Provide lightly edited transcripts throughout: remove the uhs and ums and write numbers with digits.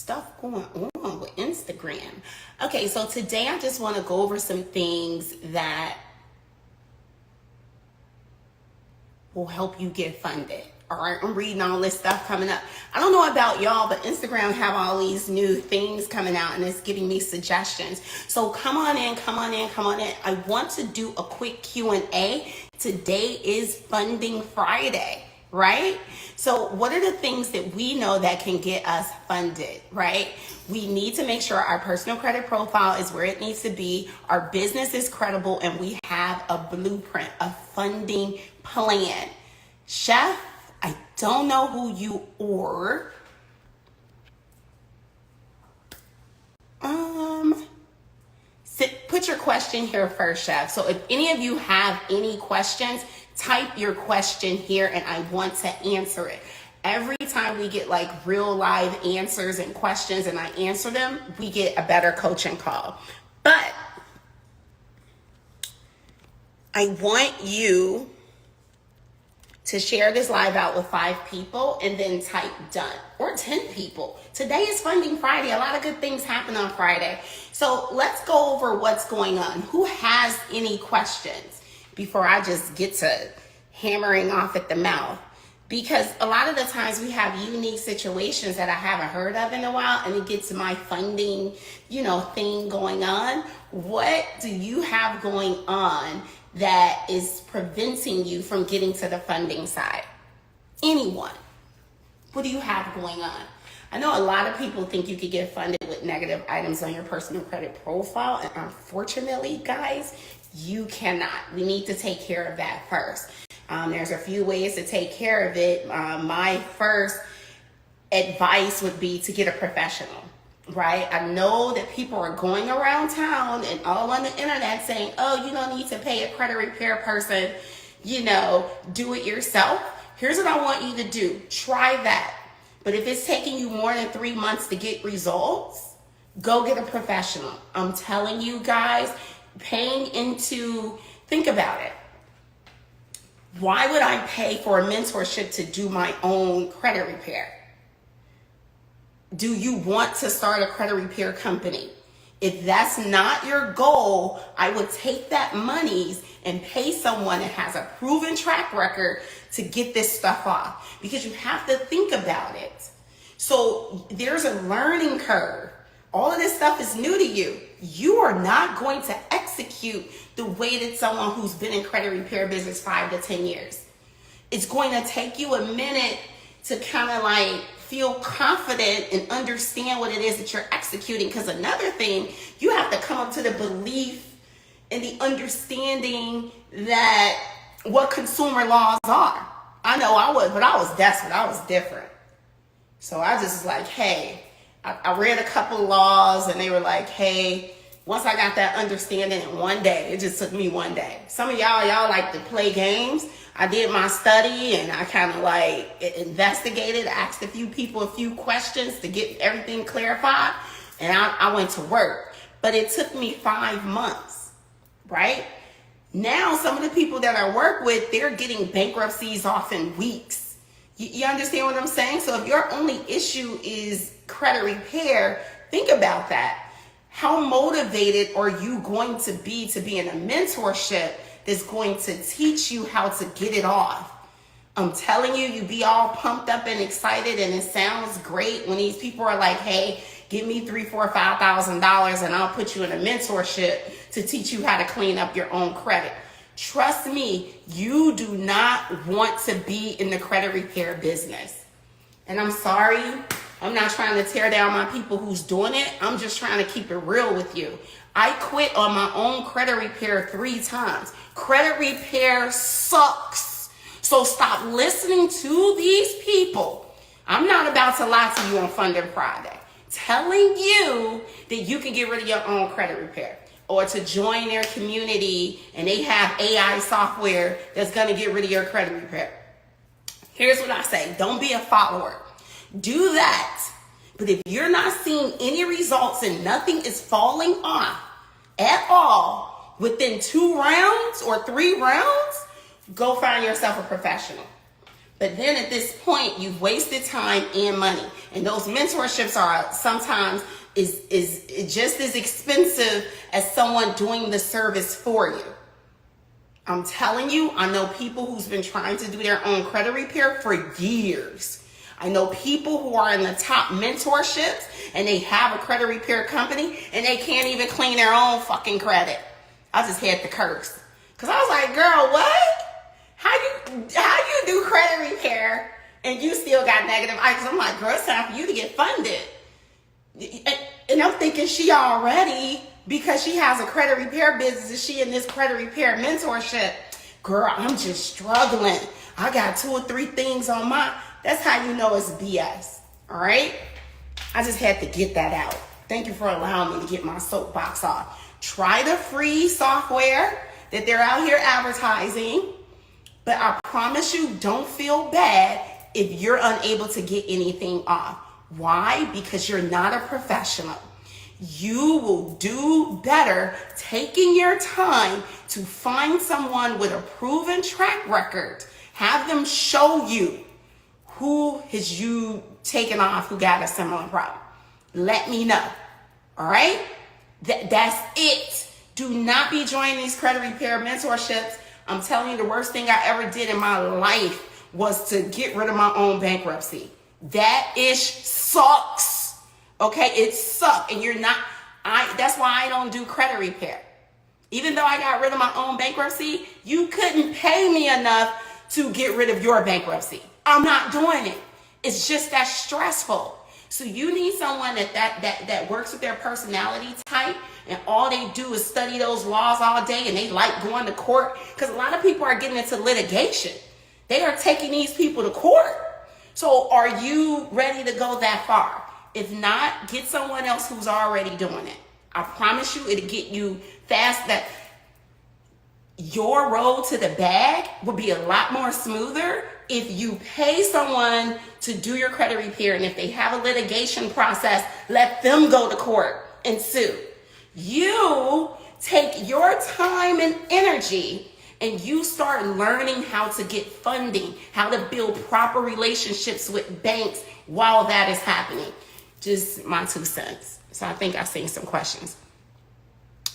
stuff going on with Instagram. Okay, so today I just want to go over some things that will help you get funded. All right, I'm reading all this stuff coming up. I don't know about y'all, but Instagram have all these new things coming out and it's giving me suggestions. So come on in. I want to do a quick Q&A. Today is Funding Friday, right? So what are the things that we know that can get us funded, right? We need to make sure our personal credit profile is where it needs to be, our business is credible, and we have a blueprint, a funding plan. Chef, I don't know who you are. Put your question here first, Chef. So if any of you have any questions, type your question here and I want to answer it. Every time we get like real live answers and questions and I answer them, we get a better coaching call. But I want you to share this live out with 5 people and then type done, or 10 people. Today is Funding Friday. A lot of good things happen on Friday. So let's go over what's going on. Who has any questions before I just get to hammering off at the mouth? Because a lot of the times we have unique situations that I haven't heard of in a while and it gets my funding, thing going on. What do you have going on that is preventing you from getting to the funding side? Anyone? What do you have going on? I know a lot of people think you could get funded with negative items on your personal credit profile, and unfortunately, guys, you cannot. We need to take care of that first. There's a few ways to take care of it. My first advice would be to get a professional, right? I know that people are going around town and all on the internet saying, oh, you don't need to pay a credit repair person, do it yourself. Here's what I want you to do. Try that. But if it's taking you more than 3 months to get results, go get a professional. I'm telling you guys, think about it. Why would I pay for a mentorship to do my own credit repair? Do you want to start a credit repair company? If that's not your goal, I would take that monies and pay someone that has a proven track record to get this stuff off, because you have to think about it. So there's a learning curve. All of this stuff is new to you. You are not going to execute the way that someone who's been in credit repair business 5 to 10 years. It's going to take you a minute to kind of like feel confident and understand what it is that you're executing. Because another thing, you have to come up to the belief and the understanding that what consumer laws are. I know I was, but I was desperate. I was different. So I just was like, hey, I read a couple of laws and they were like, hey, once I got that understanding in one day, it just took me one day. Some of y'all like to play games. I did my study and I kind of like investigated, asked a few people a few questions to get everything clarified, and I went to work. But it took me 5 months, right? Now, some of the people that I work with, they're getting bankruptcies off in weeks. You understand what I'm saying? So if your only issue is credit repair, think about that. How motivated are you going to be in a mentorship that's going to teach you how to get it off? I'm telling you, you be all pumped up and excited and it sounds great when these people are like, hey, give me $3,000, $4,000, $5,000 and I'll put you in a mentorship to teach you how to clean up your own credit. Trust me, you do not want to be in the credit repair business. And I'm sorry, I'm not trying to tear down my people who's doing it. I'm just trying to keep it real with you. I quit on my own credit repair 3 times. Credit repair sucks. So stop listening to these people. I'm not about to lie to you on Funding Friday, telling you that you can get rid of your own credit repair or to join their community and they have AI software that's going to get rid of your credit repair. Here's what I say. Don't be a follower. Do that. But if you're not seeing any results and nothing is falling off at all within 2 rounds or 3 rounds, go find yourself a professional. But then at this point, you've wasted time and money. And those mentorships are sometimes is just as expensive as someone doing the service for you. I'm telling you, I know people who's been trying to do their own credit repair for years. I know people who are in the top mentorships and they have a credit repair company and they can't even clean their own fucking credit. I just had to curse. Cause I was like, girl, what? How you do credit repair and you still got negative items? I'm like, girl, it's time for you to get funded. And I'm thinking she already, because she has a credit repair business, is she in this credit repair mentorship? Girl, I'm just struggling. I got 2 or 3 things on my, that's how you know it's BS, all right? I just had to get that out. Thank you for allowing me to get my soapbox off. Try the free software that they're out here advertising, but I promise you, don't feel bad if you're unable to get anything off. Why? Because you're not a professional. You will do better taking your time to find someone with a proven track record. Have them show you who has you taken off who got a similar problem. Let me know. All right? That's it. Do not be joining these credit repair mentorships. I'm telling you, the worst thing I ever did in my life was to get rid of my own bankruptcy. That ish sucks. Okay, it sucks. And you're not, that's why I don't do credit repair. Even though I got rid of my own bankruptcy, you couldn't pay me enough to get rid of your bankruptcy. I'm not doing it. It's just that stressful. So you need someone that works with their personality type, and all they do is study those laws all day, and they like going to court, because a lot of people are getting into litigation. They are taking these people to court. So are you ready to go that far? If not, get someone else who's already doing it. I promise you, it'll get you fast. That your road to the bag will be a lot more smoother if you pay someone to do your credit repair, and if they have a litigation process, let them go to court and sue. You take your time and energy and you start learning how to get funding, how to build proper relationships with banks while that is happening. Just my 2 cents. So I think I've seen some questions.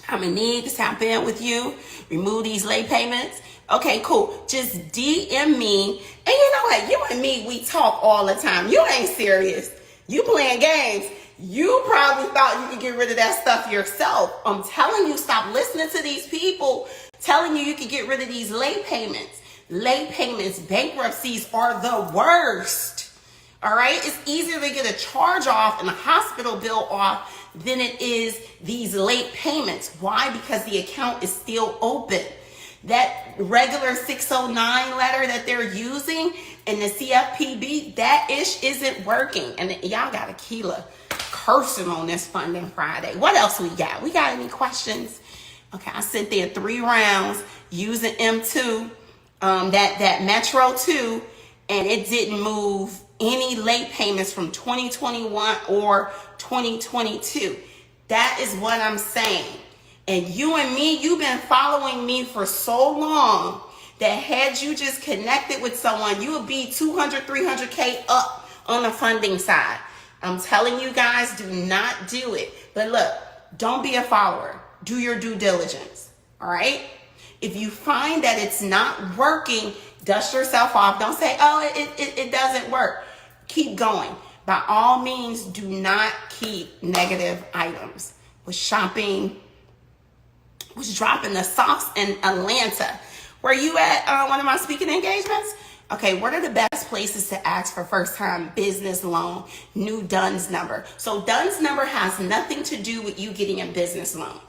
I'm gonna need to tap in with you, remove these late payments. Okay, cool. Just DM me. And you know what? You and me, we talk all the time. You ain't serious. You playing games. You probably thought you could get rid of that stuff yourself. I'm telling you, stop listening to these people telling you could get rid of these late payments. Late payments, bankruptcies are the worst. All right? It's easier to get a charge off and a hospital bill off than it is these late payments. Why? Because the account is still open. That regular 609 letter that they're using and the CFPB, that ish isn't working. And y'all got a Keela cursing on this Funding Friday. What else we got? We got any questions? Okay, I sent there 3 rounds using M2, that Metro 2, and it didn't move any late payments from 2021 or 2022. That is what I'm saying. And you and me, you've been following me for so long that had you just connected with someone, you would be 200, 300K up on the funding side. I'm telling you guys, do not do it. But look, don't be a follower. Do your due diligence, all right? If you find that it's not working, dust yourself off. Don't say, oh, it doesn't work. Keep going. By all means, do not keep negative items. Was shopping, was dropping the sauce in Atlanta. Were you at one of my speaking engagements? Okay, what are the best places to ask for first-time business loan? New DUNS number. So DUNS number has nothing to do with you getting a business loan.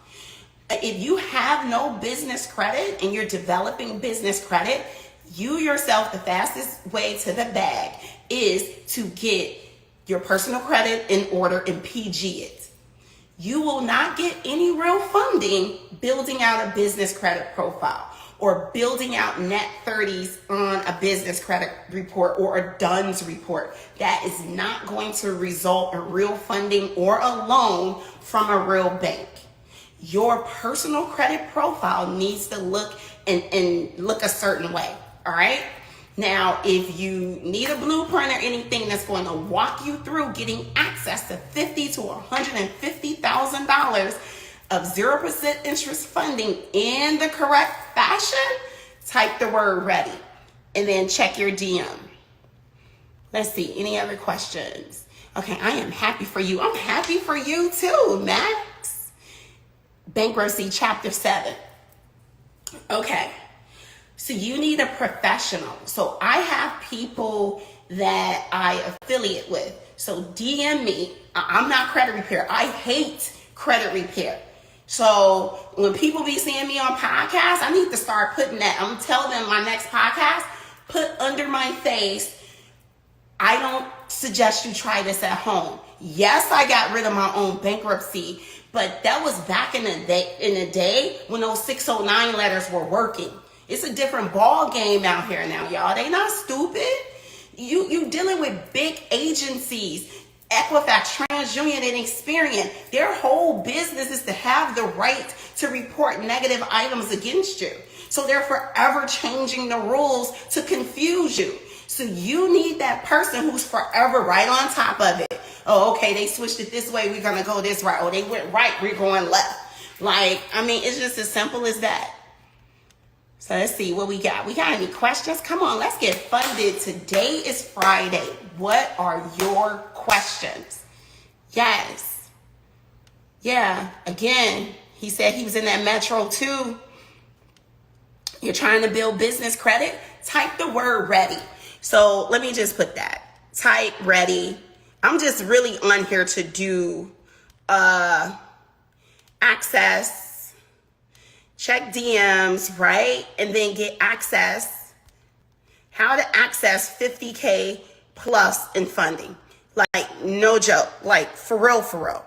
If you have no business credit and you're developing business credit, you yourself, the fastest way to the bag is to get your personal credit in order and PG it. You will not get any real funding building out a business credit profile or building out net 30s on a business credit report or a DUNS report. That is not going to result in real funding or a loan from a real bank. Your personal credit profile needs to look and look a certain way, all right? Now, if you need a blueprint or anything that's going to walk you through getting access to $50,000 to $150,000 of 0% interest funding in the correct fashion, type the word ready and then check your DM. Let's see, any other questions? Okay, I am happy for you. I'm happy for you too, Max. Bankruptcy Chapter 7. Okay, so you need a professional. So I have people that I affiliate with. So DM me. I'm not credit repair. I hate credit repair. So when people be seeing me on podcasts, I need to start putting that. I'm telling them my next podcast, put under my face, I don't suggest you try this at home. Yes, I got rid of my own bankruptcy, but that was back in the day when those 609 letters were working. It's a different ball game out here now, y'all. They not stupid. You dealing with big agencies, Equifax, TransUnion, and Experian. Their whole business is to have the right to report negative items against you. So they're forever changing the rules to confuse you. So you need that person who's forever right on top of it. Oh, okay, they switched it this way, we're going to go this right. Oh, they went right, we're going left. Like, I mean, it's just as simple as that. So let's see what we got. We got any questions? Come on, let's get funded. Today is Friday. What are your questions? Yes. Yeah, again, he said he was in that Metro too. You're trying to build business credit? Type the word ready. So let me just put that. Type ready. I'm just really on here to do access, check DMs, right? And then get access. How to access 50K plus in funding. Like, no joke. Like, for real, for real.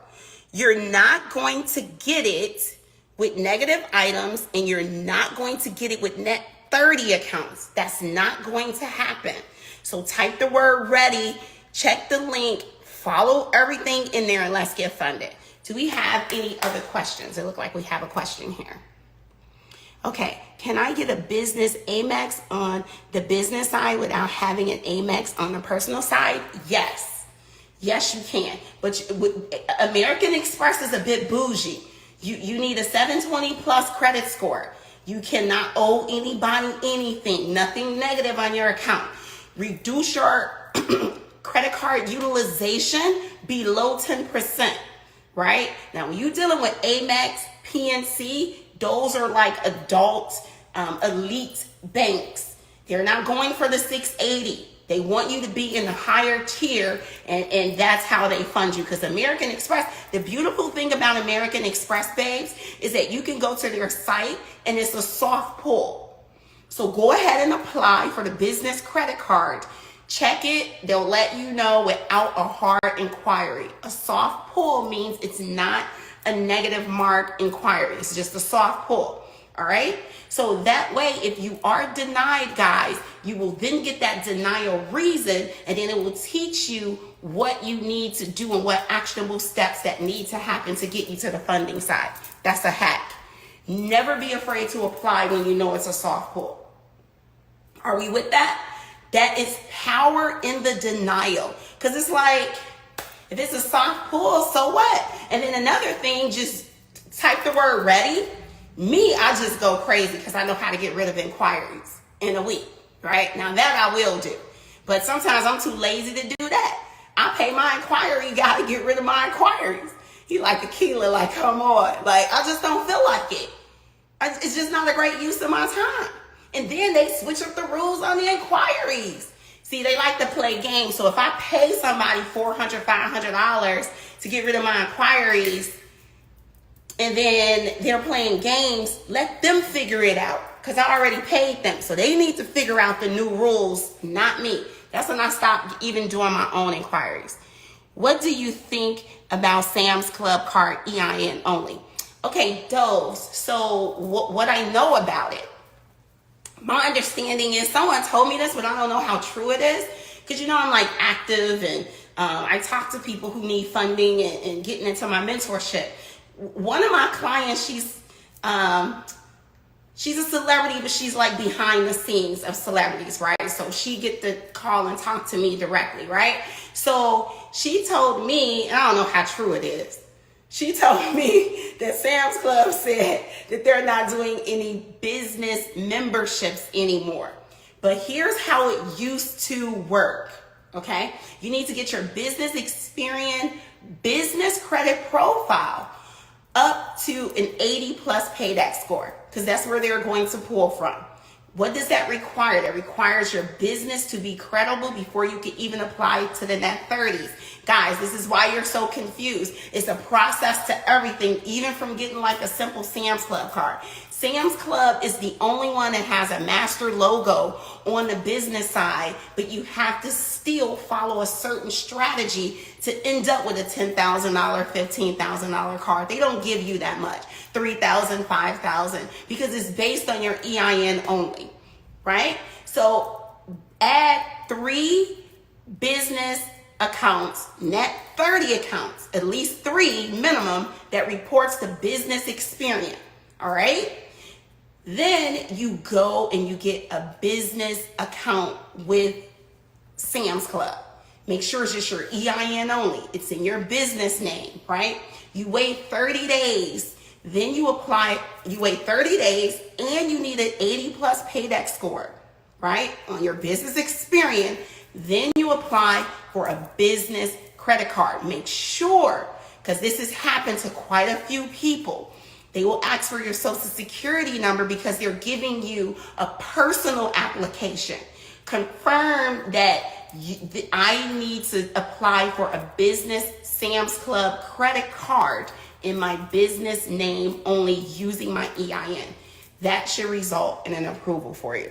You're not going to get it with negative items, and you're not going to get it with net 30 accounts. That's not going to happen. So type the word ready, check the link, follow everything in there, and let's get funded. Do we have any other questions? It looks like we have a question here. Okay, can I get a business Amex on the business side without having an Amex on the personal side? Yes. Yes, you can. But American Express is a bit bougie. You need a 720 plus credit score. You cannot owe anybody anything, nothing negative on your account. Reduce your credit card utilization below 10%, right? Now, when you're dealing with Amex, PNC, those are like adult, elite banks. They're not going for the 680. They want you to be in the higher tier, and that's how they fund you. Because American Express, the beautiful thing about American Express, babes, is that you can go to their site and it's a soft pull. So go ahead and apply for the business credit card. Check it. They'll let you know without a hard inquiry. A soft pull means it's not a negative mark inquiry. It's just a soft pull. All right. So that way, if you are denied, guys, you will then get that denial reason, and then it will teach you what you need to do and what actionable steps that need to happen to get you to the funding side. That's a hack. Never be afraid to apply when you know it's a soft pull. Are we with that? That is power in the denial. Because it's like, if it's a soft pull, so what? And then another thing, just type the word ready. Me, I just go crazy because I know how to get rid of inquiries in a week, right? Now that I will do. But sometimes I'm too lazy to do that. I pay my inquiry guy to get rid of my inquiries. He like tequila, like, come on. Like, I just don't feel like it. It's just not a great use of my time. And then they switch up the rules on the inquiries. See, they like to play games. So if I pay somebody $400, $500 to get rid of my inquiries, and then they're playing games, let them figure it out, because I already paid them. So they need to figure out the new rules, not me. That's when I stopped even doing my own inquiries. What do you think about Sam's Club card EIN only? Okay, Doves. So what I know about it, my understanding is, someone told me this, but I don't know how true it is. Because, you know, I'm like active, and I talk to people who need funding and getting into my mentorship. One of my clients, she's a celebrity, but she's like behind the scenes of celebrities, right? So she get to call and talk to me directly, right? So she told me, and I don't know how true it is, she told me that Sam's Club said that they're not doing any business memberships anymore. But here's how it used to work, okay? You need to get your business experience, business credit profile up to an 80 plus payback score, because that's where they're going to pull from. What does that require? That requires your business to be credible before you can even apply to the net 30s. Guys, this is why you're so confused. It's a process to everything, even from getting like a simple Sam's Club card. Sam's Club is the only one that has a master logo on the business side, but you have to still follow a certain strategy to end up with a $10,000, $15,000 card. They don't give you that much, $3,000, $5,000, because it's based on your EIN only, right? So add 3 business accounts, net 30 accounts, at least 3 minimum that reports the business experience, all right? Then you go and you get a business account with Sam's Club. Make sure it's just your EIN only. It's in your business name, right? You wait 30 days, then you apply, you wait 30 days, and you need an 80 plus payback score, right? On your business experience, then you apply for a business credit card. Make sure, because this has happened to quite a few people, they will ask for your social security number because they're giving you a personal application. Confirm that I need to apply for a business Sam's Club credit card in my business name only using my EIN. That should result in an approval for you.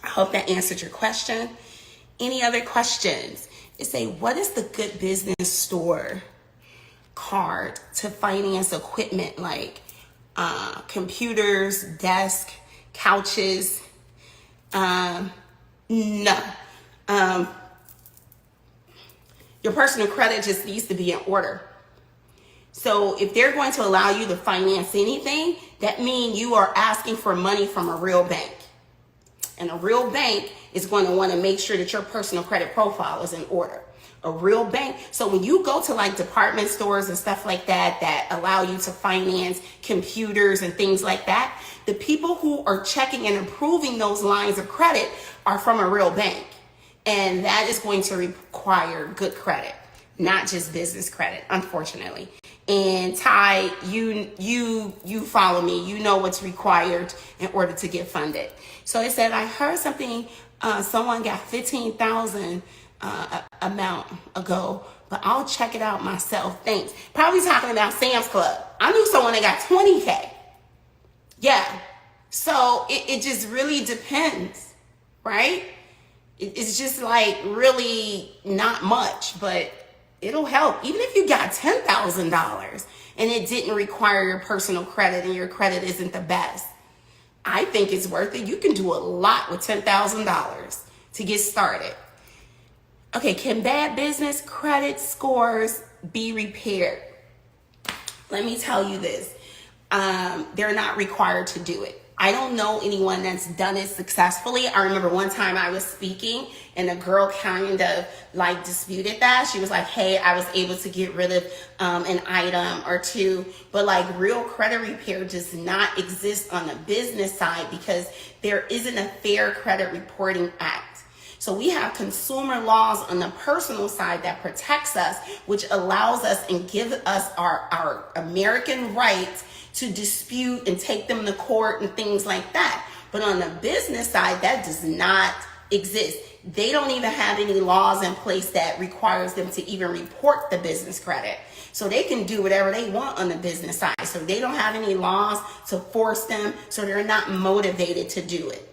I hope that answered your question. Any other questions? It say, what is the good business store card to finance equipment like computers, desk, couches? No. Your personal credit just needs to be in order. So if they're going to allow you to finance anything, that means you are asking for money from a real bank. And a real bank is going to want to make sure that your personal credit profile is in order. A real bank. So when you go to like department stores and stuff like that, that allow you to finance computers and things like that, the people who are checking and approving those lines of credit are from a real bank. And that is going to require good credit, not just business credit, unfortunately. And Ty, you follow me. You know what's required in order to get funded. So it said, I heard something, someone got 15,000 amount ago, but I'll check it out myself. Thanks. Probably talking about Sam's Club. I knew someone that got 20K. Yeah. So it just really depends, right? It's just like really not much, but it'll help. Even if you got $10,000 and it didn't require your personal credit and your credit isn't the best, I think it's worth it. You can do a lot with $10,000 to get started. Okay, can bad business credit scores be repaired? Let me tell you this. They're not required to do it. I don't know anyone that's done it successfully. I remember one time I was speaking and a girl kind of like disputed that. She was like, hey, I was able to get rid of an item or two, but like real credit repair does not exist on the business side because there isn't a Fair Credit Reporting Act. So we have consumer laws on the personal side that protects us, which allows us and gives us our American rights to dispute and take them to court and things like that. But on the business side, that does not exist. They don't even have any laws in place that requires them to even report the business credit. So they can do whatever they want on the business side. So they don't have any laws to force them, so they're not motivated to do it.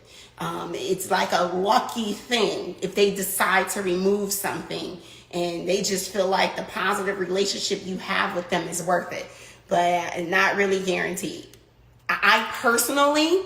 It's like a lucky thing if they decide to remove something and they just feel like the positive relationship you have with them is worth it, but not really guaranteed. I personally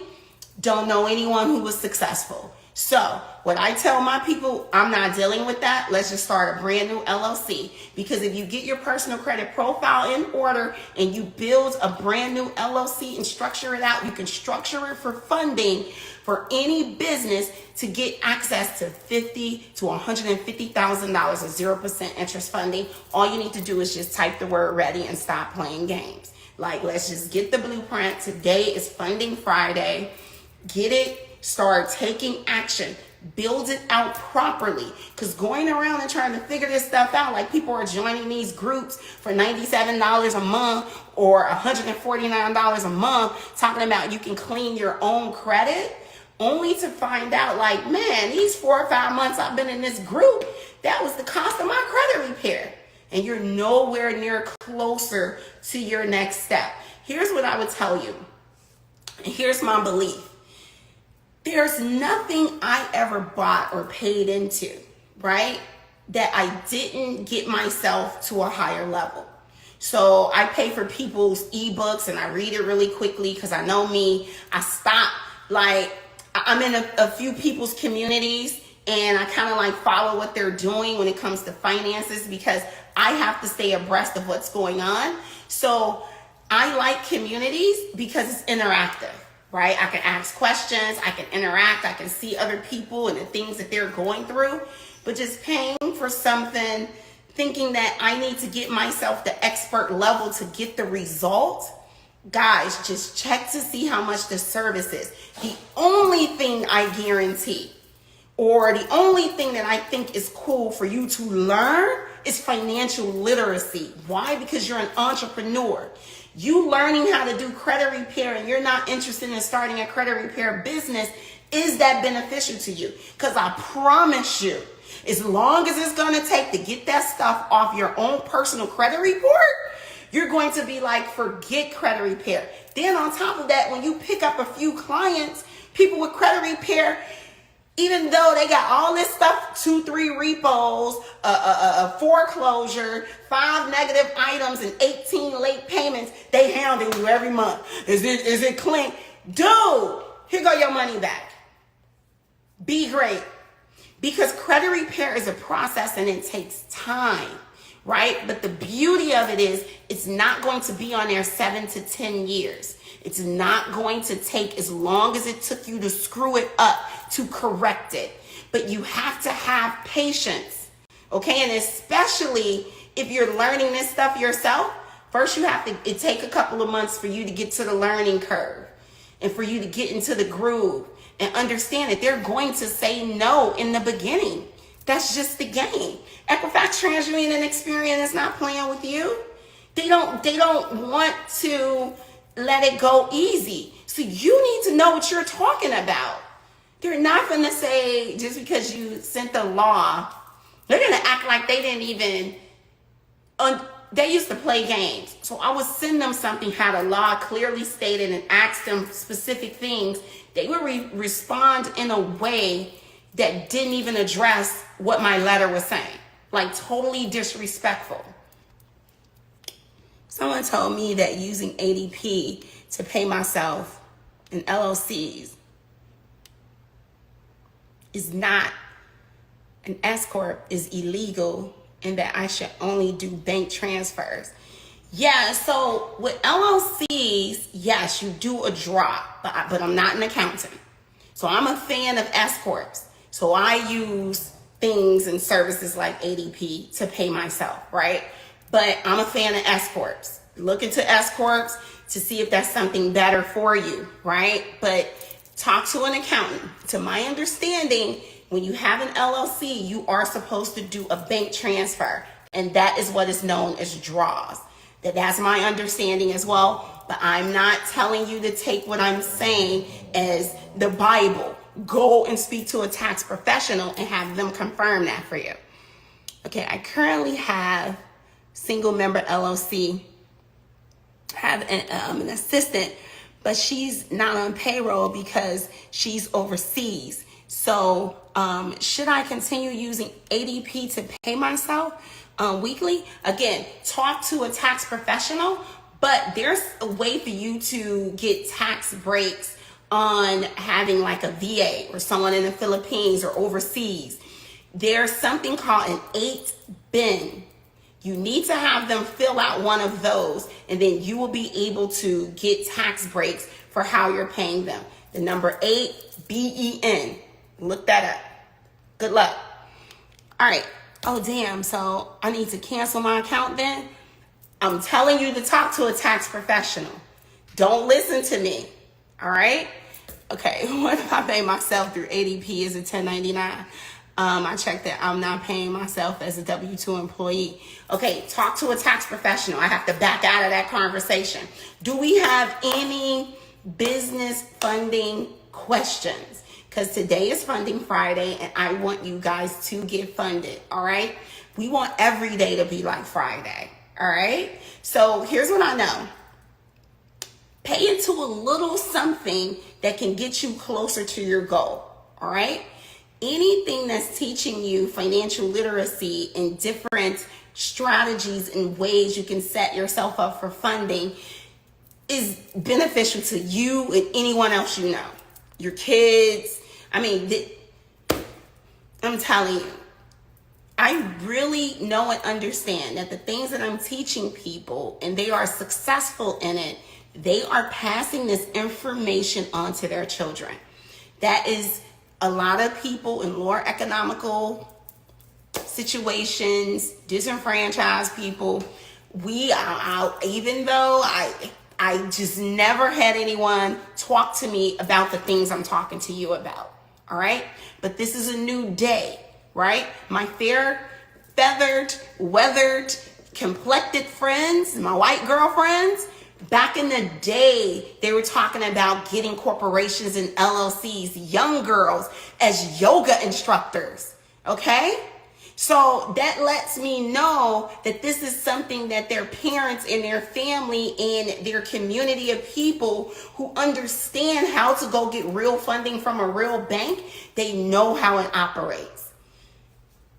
don't know anyone who was successful. So what I tell my people, I'm not dealing with that. Let's just start a brand new LLC. Because if you get your personal credit profile in order and you build a brand new LLC and structure it out, you can structure it for funding for any business to get access to $50,000 to $150,000 of 0% interest funding. All you need to do is just type the word ready and stop playing games. Like, let's just get the blueprint. Today is Funding Friday. Get it. Start taking action. Build it out properly. Because going around and trying to figure this stuff out, like people are joining these groups for $97 a month or $149 a month, talking about you can clean your own credit, only to find out like, man, these 4 or 5 months I've been in this group, that was the cost of my credit repair. And you're nowhere near closer to your next step. Here's what I would tell you. And here's my belief. There's nothing I ever bought or paid into, right, that I didn't get myself to a higher level. So I pay for people's ebooks and I read it really quickly because I know me. I stop, like, I'm in a few people's communities and I kind of like follow what they're doing when it comes to finances because I have to stay abreast of what's going on. So I like communities because it's interactive. Right? I can ask questions, I can interact, I can see other people and the things that they're going through, but just paying for something, thinking that I need to get myself to expert level to get the result, guys, just check to see how much the service is. The only thing I guarantee, or the only thing that I think is cool for you to learn is financial literacy. Why? Because you're an entrepreneur. You learning how to do credit repair and you're not interested in starting a credit repair business, is that beneficial to you? Because I promise you, as long as it's going to take to get that stuff off your own personal credit report, you're going to be like, forget credit repair. Then on top of that, when you pick up a few clients, people with credit repair, even though they got all this stuff, 2, 3 repos, a foreclosure, 5 negative items, and 18 late payments, they hounding you every month. Is it clean? Dude, here go your money back. Be great. Because credit repair is a process and it takes time, right? But the beauty of it is it's not going to be on there 7 to 10 years. It's not going to take as long as it took you to screw it up to correct it. But you have to have patience, okay? And especially if you're learning this stuff yourself, first you have to, it take a couple of months for you to get to the learning curve and for you to get into the groove and understand that they're going to say no in the beginning. That's just the game. Equifax, TransUnion, and Experian is not playing with you. They don't want to let it go easy. So you need to know what you're talking about. They're not going to say, just because you sent the law, they're going to act like they didn't even, they used to play games. So I would send them something, had a law clearly stated and ask them specific things. They would respond in a way that didn't even address what my letter was saying. Like totally disrespectful. Someone told me that using ADP to pay myself in LLCs is not, an S-Corp is illegal and that I should only do bank transfers. Yeah, so with LLCs, yes, you do a drop, but I'm not an accountant. So I'm a fan of S-Corps. So I use things and services like ADP to pay myself, right? But I'm a fan of S-Corps. Look into S-Corps to see if that's something better for you, right? But talk to an accountant. To my understanding, when you have an LLC, you are supposed to do a bank transfer. And that is what is known as draws. That's my understanding as well. But I'm not telling you to take what I'm saying as the Bible. Go and speak to a tax professional and have them confirm that for you. Okay, I currently have single member LLC, have an assistant, but she's not on payroll because she's overseas. So should I continue using ADP to pay myself weekly? Again, talk to a tax professional, but there's a way for you to get tax breaks on having like a VA or someone in the Philippines or overseas, there's something called an 8-bin. You need to have them fill out one of those, and then you will be able to get tax breaks for how you're paying them. The number 8-BEN. Look that up. Good luck. All right. Oh, damn. So I need to cancel my account then? I'm telling you to talk to a tax professional. Don't listen to me. All right? Okay. What if I pay myself through ADP as a 1099? I checked that I'm not paying myself as a W-2 employee. Okay, talk to a tax professional. I have to back out of that conversation. Do we have any business funding questions? Because today is Funding Friday, and I want you guys to get funded, all right? We want every day to be like Friday, all right? So here's what I know. Pay into a little something that can get you closer to your goal, all right? Anything that's teaching you financial literacy and different strategies and ways you can set yourself up for funding is beneficial to you and anyone else you know. Your kids. I mean, I'm telling you, I really know and understand that the things that I'm teaching people and they are successful in it, they are passing this information on to their children. That is a lot of people in lower economical situations, disenfranchised people. We are out, even though I just never had anyone talk to me about the things I'm talking to you about. All right. But this is a new day, right? My fair, feathered, weathered, complected friends, my white girlfriends, back in the day, they were talking about getting corporations and LLCs, young girls as yoga instructors, okay? So that lets me know that this is something that their parents and their family and their community of people who understand how to go get real funding from a real bank, they know how it operates.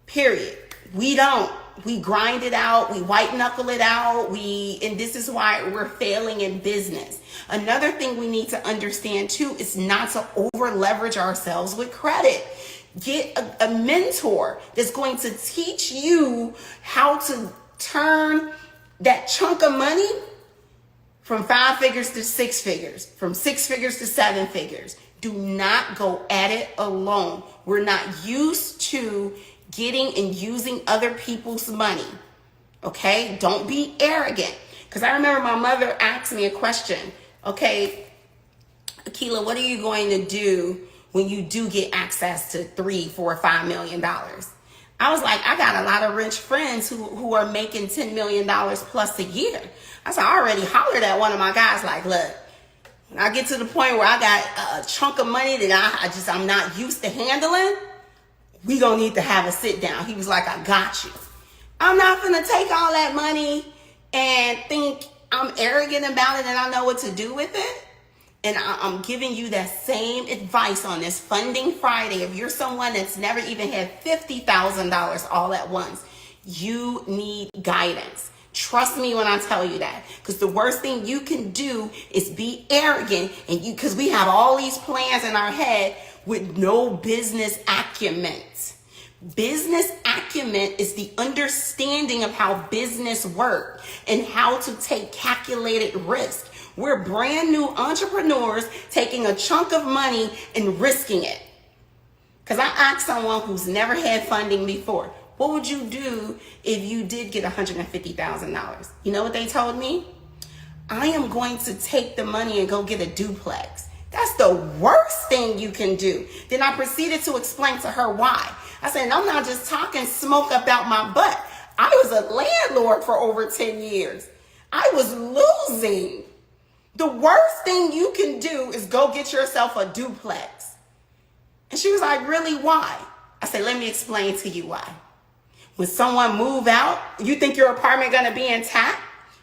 Period. We don't. We grind it out, we white knuckle it out, and this is why we're failing in business. Another thing we need to understand too is not to over leverage ourselves with credit. Get a mentor that's going to teach you how to turn that chunk of money from 5 figures to 6 figures, from 6 figures to 7 figures. Do not go at it alone. We're not used to getting and using other people's money. Okay? Don't be arrogant. Because I remember my mother asked me a question. Okay, Akila, what are you going to do when you do get access to $3, $4, $5 million? I was like, I got a lot of rich friends who are making $10 million plus a year. I said, I already hollered at one of my guys like, look, when I get to the point where I got a chunk of money that I'm not used to handling, we gonna need to have a sit down. He was like, I got you. I'm not gonna take all that money and think I'm arrogant about it and I know what to do with it. And I'm giving you that same advice on this Funding Friday. If you're someone that's never even had $50,000 all at once, you need guidance. Trust me when I tell you that. Because the worst thing you can do is be arrogant, and because we have all these plans in our head with no business acumen. Business acumen is the understanding of how business works and how to take calculated risk. We're brand new entrepreneurs taking a chunk of money and risking it. Because I asked someone who's never had funding before, what would you do if you did get $150,000? You know what they told me? I am going to take the money and go get a duplex. That's the worst thing you can do. Then I proceeded to explain to her why. I said, I'm not just talking smoke about my butt. I was a landlord for over 10 years. I was losing. The worst thing you can do is go get yourself a duplex. And she was like, really, why? I said, let me explain to you why. When someone move out, you think your apartment gonna be intact?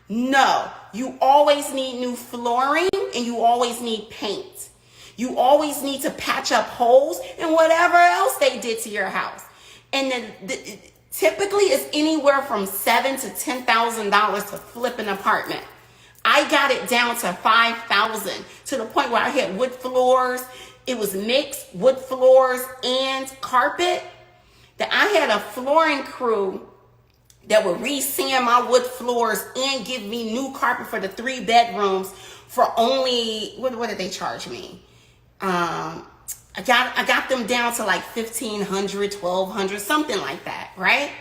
No, you always need new flooring and you always need paint. You always need to patch up holes and whatever else they did to your house. And then typically it's anywhere from $7,000 to $10,000 to flip an apartment. I got it down to 5,000, to the point where I had wood floors. It was mixed wood floors and carpet. That I had a flooring crew that would re-sand my wood floors and give me new carpet for the 3 bedrooms for only, what did they charge me? I got them down to like $1,500, $1,200, something like that, right?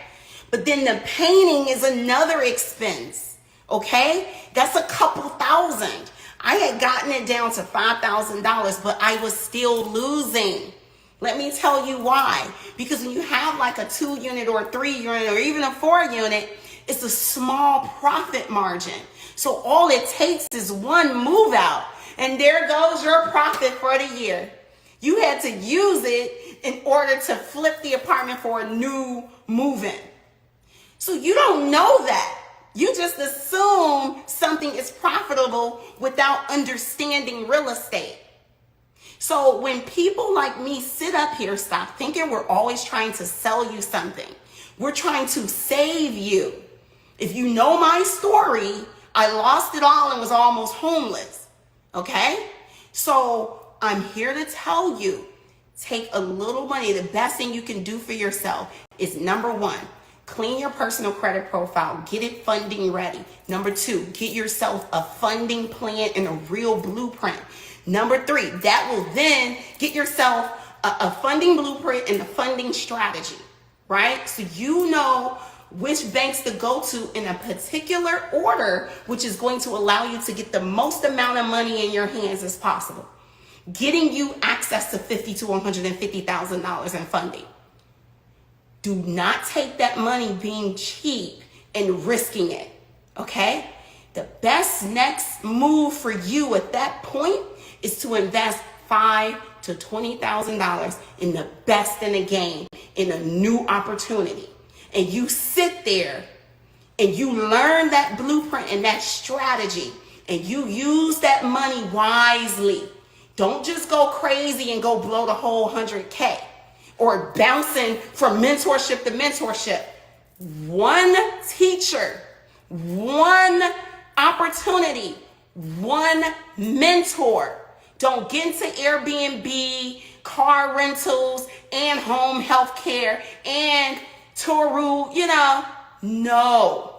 But then the painting is another expense, okay? That's a couple thousand. I had gotten it down to $5,000, but I was still losing. Let me tell you why. Because when you have like a 2-unit or a 3-unit or even a 4-unit, it's a small profit margin. So all it takes is one move out, and there goes your profit for the year. You had to use it in order to flip the apartment for a new move-in. So you don't know that. You just assume something is profitable without understanding real estate. So when people like me sit up here, stop thinking we're always trying to sell you something. We're trying to save you. If you know my story, I lost it all and was almost homeless. Okay? So I'm here to tell you, take a little money. The best thing you can do for yourself is, number 1, clean your personal credit profile. Get it funding ready. Number 2, get yourself a funding plan and a real blueprint. Number 3, that will then get yourself a funding blueprint and a funding strategy, right? So you know which banks to go to in a particular order, which is going to allow you to get the most amount of money in your hands as possible, getting you access to $50,000 to $150,000 in funding. Do not take that money being cheap and risking it, okay? The best next move for you at that point is to invest $5,000 to $20,000 in the best in the game, in a new opportunity. And you sit there and you learn that blueprint and that strategy, and you use that money wisely. Don't just go crazy and go blow the whole 100K or bouncing from mentorship to mentorship. One teacher, one opportunity, one mentor. Don't get into Airbnb, car rentals, and home health care, and Toru, no.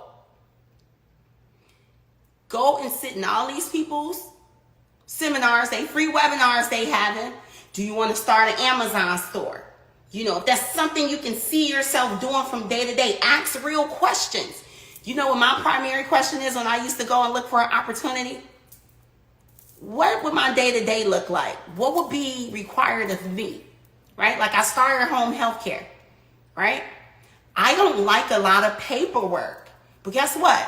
Go and sit in all these people's seminars, they free webinars they having. Do you want to start an Amazon store? If that's something you can see yourself doing from day to day, ask real questions. What my primary question is when I used to go and look for an opportunity? What would my day-to-day look like? What would be required of me, right? Like I started home health care, right? I don't like a lot of paperwork, but guess what?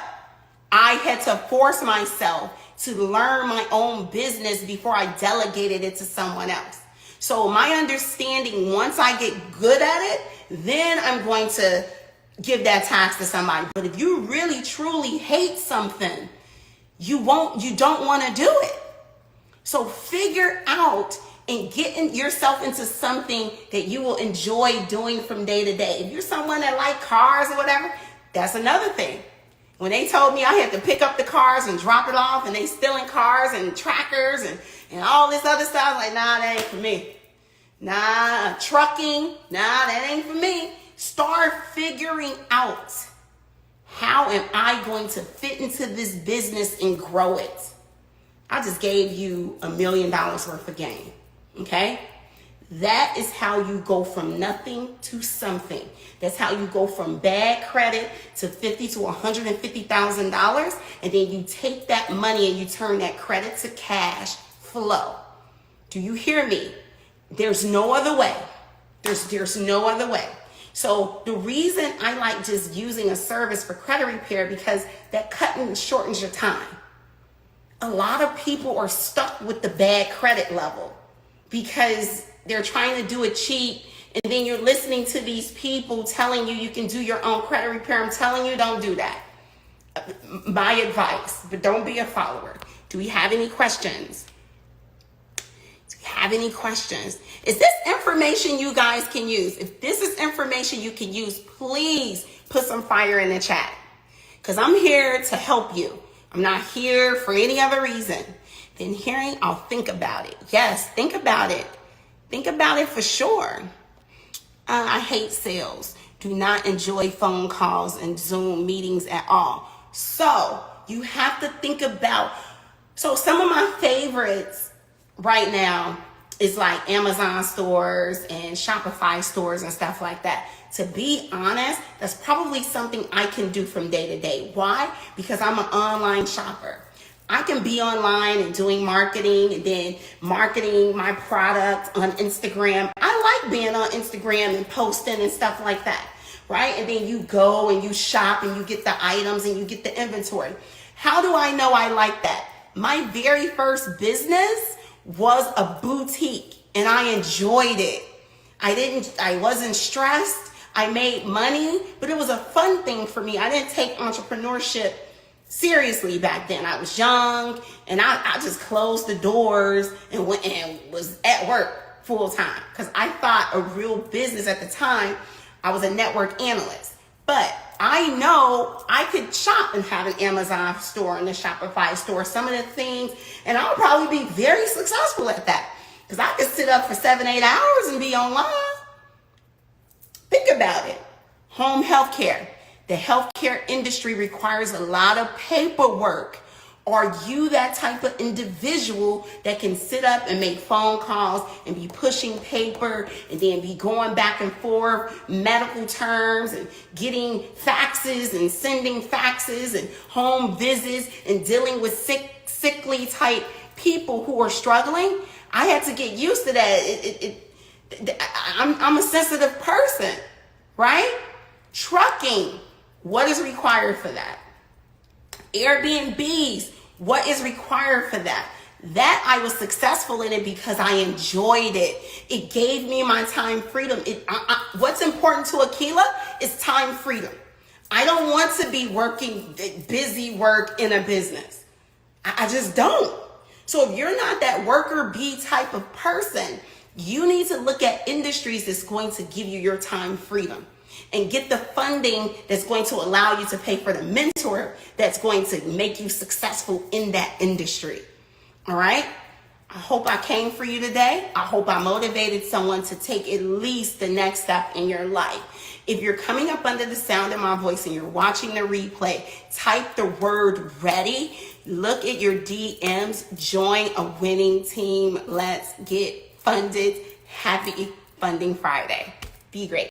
I had to force myself to learn my own business before I delegated it to someone else. So my understanding, once I get good at it, then I'm going to give that task to somebody. But if you really truly hate something, you don't want to do it. So figure out and get yourself into something that you will enjoy doing from day to day. If you're someone that likes cars or whatever, that's another thing. When they told me I had to pick up the cars and drop it off, and they stealing cars and trackers and all this other stuff, I was like, nah, that ain't for me. Nah, trucking, nah, that ain't for me. Start figuring out, how am I going to fit into this business and grow it? I just gave you $1 million worth of game, okay? That is how you go from nothing to something. That's how you go from bad credit to $50,000 to $150,000, and then you take that money and you turn that credit to cash flow. Do you hear me? There's no other way. There's no other way. So the reason I like just using a service for credit repair, because that shortens your time. A lot of people are stuck with the bad credit level because they're trying to do it cheap, and then you're listening to these people telling you can do your own credit repair. I'm telling you, don't do that. My advice, but don't be a follower. Do we have any questions? Is this information you guys can use? If this is information you can use, please put some fire in the chat, because I'm here to help you. I'm not here for any other reason than hearing I'll think about it. Yes, think about it. Think about it for sure. I hate sales. Do not enjoy phone calls and Zoom meetings at all. So you have to think about, so some of my favorites right now is like Amazon stores and Shopify stores and stuff like that. To be honest, that's probably something I can do from day to day. Why? Because I'm an online shopper. I can be online and doing marketing and then marketing my product on Instagram. I like being on Instagram and posting and stuff like that, right? And then you go and you shop and you get the items and you get the inventory. How do I know I like that? My very first business was a boutique and I enjoyed it. I wasn't stressed. I made money, but it was a fun thing for me. I didn't take entrepreneurship seriously back then. I was young and I just closed the doors and went and was at work full time because I thought a real business at the time. I was a network analyst, but I know I could shop and have an Amazon store and a Shopify store, some of the things, and I'll probably be very successful at that because I could sit up for 7-8 hours and be online. Think about it. Home health care. The healthcare industry requires a lot of paperwork. Are you that type of individual that can sit up and make phone calls and be pushing paper and then be going back and forth medical terms and getting faxes and sending faxes and home visits and dealing with sickly type people who are struggling? I had to get used to that. I'm a sensitive person, right? Trucking. What is required for that? Airbnbs, what is required for that? That I was successful in it because I enjoyed it. It gave me my time freedom. What's important to Akilah is time freedom. I don't want to be working busy work in a business. I just don't. So if you're not that worker bee type of person, you need to look at industries that's going to give you your time freedom. And get the funding that's going to allow you to pay for the mentor that's going to make you successful in that industry. All right? I hope I came for you today. I hope I motivated someone to take at least the next step in your life. If you're coming up under the sound of my voice and you're watching the replay, type the word ready. Look at your DMs. Join a winning team. Let's get funded. Happy Funding Friday. Be great.